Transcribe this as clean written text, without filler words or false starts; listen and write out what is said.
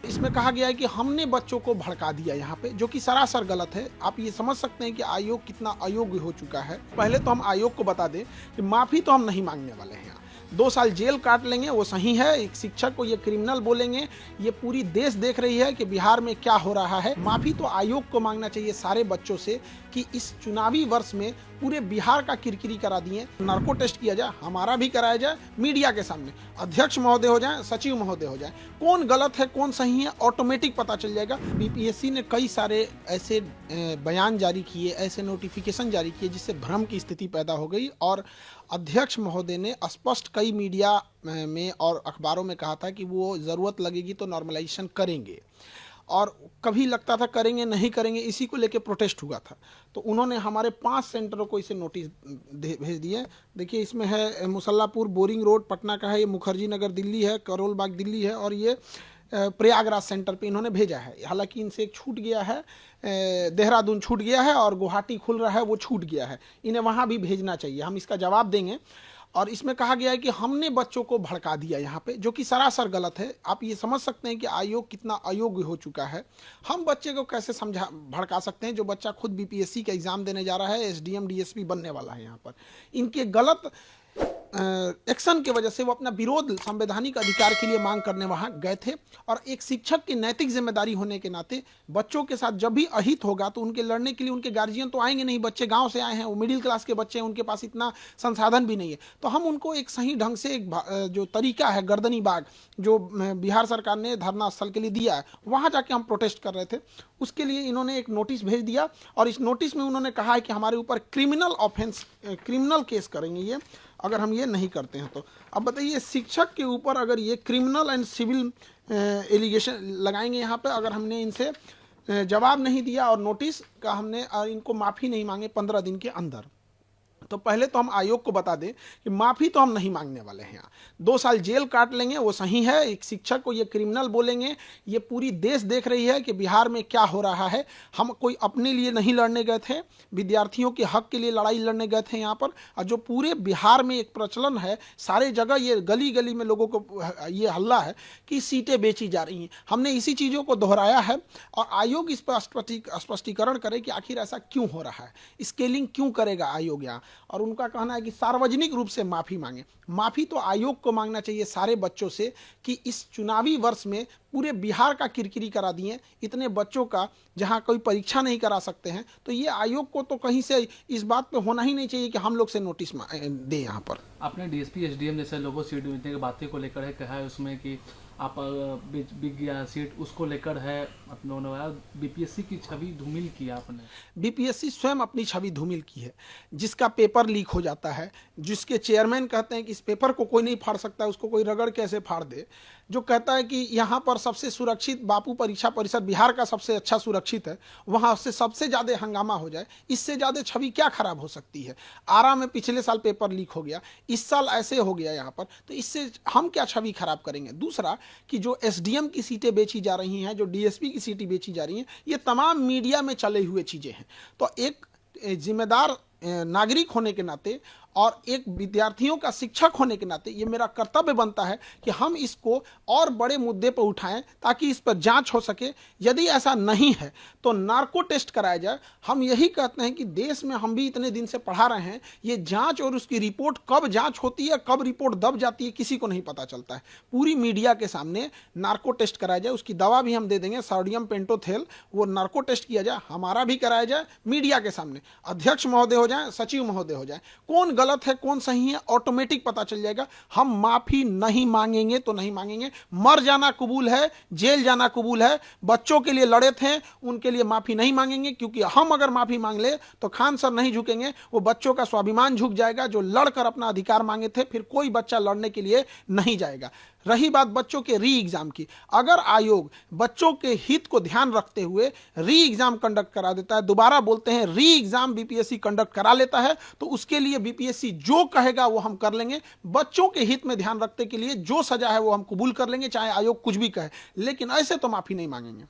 इसमें कहा गया है कि हमने बच्चों को भड़का दिया यहाँ पे, जो कि सरासर गलत है। आप ये समझ सकते हैं कि आयोग कितना अयोग्य हो चुका है। पहले तो हम आयोग को बता दें कि माफ़ी तो हम नहीं मांगने वाले हैं। 2 साल जेल काट लेंगे वो सही है। एक शिक्षक को ये क्रिमिनल बोलेंगे, ये पूरी देश देख रही है कि बिहार में क्या हो रहा है। माफ़ी तो आयोग को मांगना चाहिए सारे बच्चों से कि इस चुनावी वर्ष में पूरे बिहार का किरकिरी करा दिए। नार्को टेस्ट किया जाए, हमारा भी कराया जाए मीडिया के सामने, अध्यक्ष महोदय हो जाए, सचिव महोदय हो जाए, कौन गलत है कौन सही है ऑटोमेटिक पता चल जाएगा। बीपीएससी ने कई सारे ऐसे बयान जारी किए, ऐसे नोटिफिकेशन जारी किए जिससे भ्रम की स्थिति पैदा हो गई। और अध्यक्ष महोदय ने स्पष्ट कई मीडिया में और अखबारों में कहा था कि वो ज़रूरत लगेगी तो नॉर्मलाइजेशन करेंगे, और कभी लगता था करेंगे नहीं करेंगे, इसी को लेके प्रोटेस्ट हुआ था। तो उन्होंने हमारे 5 सेंटरों को इसे नोटिस भेज दिए। देखिए इसमें है मुसल्लापुर बोरिंग रोड पटना का है, ये मुखर्जी नगर दिल्ली है, करोल बाग दिल्ली है, और ये प्रयागराज सेंटर पे इन्होंने भेजा है। हालांकि इनसे एक छूट गया है, देहरादून छूट गया है और गुवाहाटी खुल रहा है वो छूट गया है, इन्हें वहाँ भी भेजना चाहिए, हम इसका जवाब देंगे। और इसमें कहा गया है कि हमने बच्चों को भड़का दिया यहाँ पे, जो कि सरासर गलत है। आप ये समझ सकते हैं कि आयोग कितना अयोग्य हो चुका है। हम बच्चे को कैसे भड़का सकते हैं जो बच्चा खुद बीपीएससी का एग्जाम देने जा रहा है, एसडीएम डीएसपी बनने वाला है। यहाँ पर इनके गलत एक्शन की वजह से वो अपना विरोध संवैधानिक अधिकार के लिए मांग करने वहां गए थे। और एक शिक्षक की नैतिक जिम्मेदारी होने के नाते बच्चों के साथ जब भी अहित होगा तो उनके लड़ने के लिए उनके गार्जियन तो आएंगे नहीं। बच्चे गांव से आए हैं, वो मिडिल क्लास के बच्चे हैं, उनके पास इतना संसाधन भी नहीं है। तो हम उनको एक सही ढंग से एक जो तरीका है गर्दनी बाग जो बिहार सरकार ने धरना स्थल के लिए दिया है, वहां जाके हम प्रोटेस्ट कर रहे थे। उसके लिए इन्होंने एक नोटिस भेज दिया और इस नोटिस में उन्होंने कहा है कि हमारे ऊपर क्रिमिनल ऑफेंस, क्रिमिनल केस करेंगे ये अगर हम ये नहीं करते हैं तो। अब बताइए शिक्षक के ऊपर अगर ये क्रिमिनल एंड सिविल एलिगेशन लगाएंगे यहाँ पे, अगर हमने इनसे जवाब नहीं दिया और नोटिस का हमने इनको माफ़ी नहीं मांगे 15 दिन के अंदर, तो पहले तो हम आयोग को बता दें कि माफ़ी तो हम नहीं मांगने वाले हैं। 2 साल जेल काट लेंगे वो सही है। एक शिक्षक को ये क्रिमिनल बोलेंगे, ये पूरी देश देख रही है कि बिहार में क्या हो रहा है। हम कोई अपने लिए नहीं लड़ने गए थे, विद्यार्थियों के हक के लिए लड़ाई लड़ने गए थे यहाँ पर। और जो पूरे बिहार में एक प्रचलन है, सारे जगह ये गली गली में लोगों को ये हल्ला है कि सीटें बेची जा रही हैं। हमने इसी चीज़ों को दोहराया है और आयोग इस पर स्पष्टीकरण करे कि आखिर ऐसा क्यों हो रहा है, स्केलिंग क्यों करेगा आयोग यहाँ। और उनका कहना है कि सार्वजनिक रूप से माफ़ी मांगे। माफ़ी तो आयोग को मांगना चाहिए सारे बच्चों से कि इस चुनावी वर्ष में पूरे बिहार का किरकिरी करा दिए, इतने बच्चों का, जहां कोई परीक्षा नहीं करा सकते हैं। तो ये आयोग को तो कहीं से इस बात पे होना ही नहीं चाहिए कि हम लोग से नोटिस दे। यहाँ पर आपने डीएसपी एसडीएम जैसे लोगों सीट मिलने की बातें को लेकर है कहा है उसमें कि आप बिक गया सीट, उसको लेकर है अपने बीपीएससी की छवि धूमिल की आपने। बीपीएससी स्वयं अपनी छवि धूमिल की है। जिसका पेपर लीक हो जाता है, जिसके चेयरमैन कहते हैं कि इस पेपर को कोई नहीं फाड़ सकता, उसको कोई रगड़ कैसे फाड़ दे, जो कहता है कि यहाँ पर सबसे सुरक्षित बापू परीक्षा परिषद बिहार का सबसे अच्छा सुरक्षित है, वहाँ से सबसे ज़्यादा हंगामा हो जाए, इससे ज़्यादा छवि क्या खराब हो सकती है। आरा में पिछले साल पेपर लीक हो गया, इस साल ऐसे हो गया यहाँ पर, तो इससे हम क्या छवि खराब करेंगे। दूसरा कि जो एसडीएम की सीटें बेची जा रही हैं, जो डीएसपी की सीटें बेची जा रही हैं, ये तमाम मीडिया में चले हुए चीज़ें हैं। तो एक जिम्मेदार नागरिक होने के नाते और एक विद्यार्थियों का शिक्षक होने के नाते ये मेरा कर्तव्य बनता है कि हम इसको और बड़े मुद्दे पर उठाएं ताकि इस पर जांच हो सके। यदि ऐसा नहीं है तो नार्को टेस्ट कराया जाए। हम यही कहते हैं कि देश में हम भी इतने दिन से पढ़ा रहे हैं, ये जांच और उसकी रिपोर्ट कब जांच होती है, कब रिपोर्ट दब जाती है, किसी को नहीं पता चलता है। पूरी मीडिया के सामने नार्को टेस्ट कराया जाए, उसकी दवा भी हम दे देंगे सोडियम पेंटोथेल, वो नार्को टेस्ट किया जाए, हमारा भी कराया जाए मीडिया के सामने, अध्यक्ष महोदय हो जाए, सचिव महोदय हो जाए, कौन गलत है कौन सही है ऑटोमेटिक पता चल जाएगा। हम माफी नहीं मांगेंगे तो नहीं मांगेंगे। मर जाना कबूल है, जेल जाना कबूल है। बच्चों के लिए लड़े थे, उनके लिए माफी नहीं मांगेंगे, क्योंकि हम अगर माफी मांग ले तो खान सर नहीं झुकेंगे, वो बच्चों का स्वाभिमान झुक जाएगा जो लड़कर अपना अधिकार मांगे थे। फिर कोई बच्चा लड़ने के लिए नहीं जाएगा। रही बात बच्चों के री एग्जाम की, अगर आयोग बच्चों के हित को ध्यान रखते हुए री एग्जाम कंडक्ट करा देता है, दोबारा बोलते हैं री एग्जाम बीपीएससी कंडक्ट करा लेता है, तो उसके लिए बीपीएससी जो कहेगा वो हम कर लेंगे। बच्चों के हित में ध्यान रखने के लिए जो सजा है वो हम कबूल कर लेंगे, चाहे आयोग कुछ भी कहे, लेकिन ऐसे तो माफी नहीं मांगेंगे।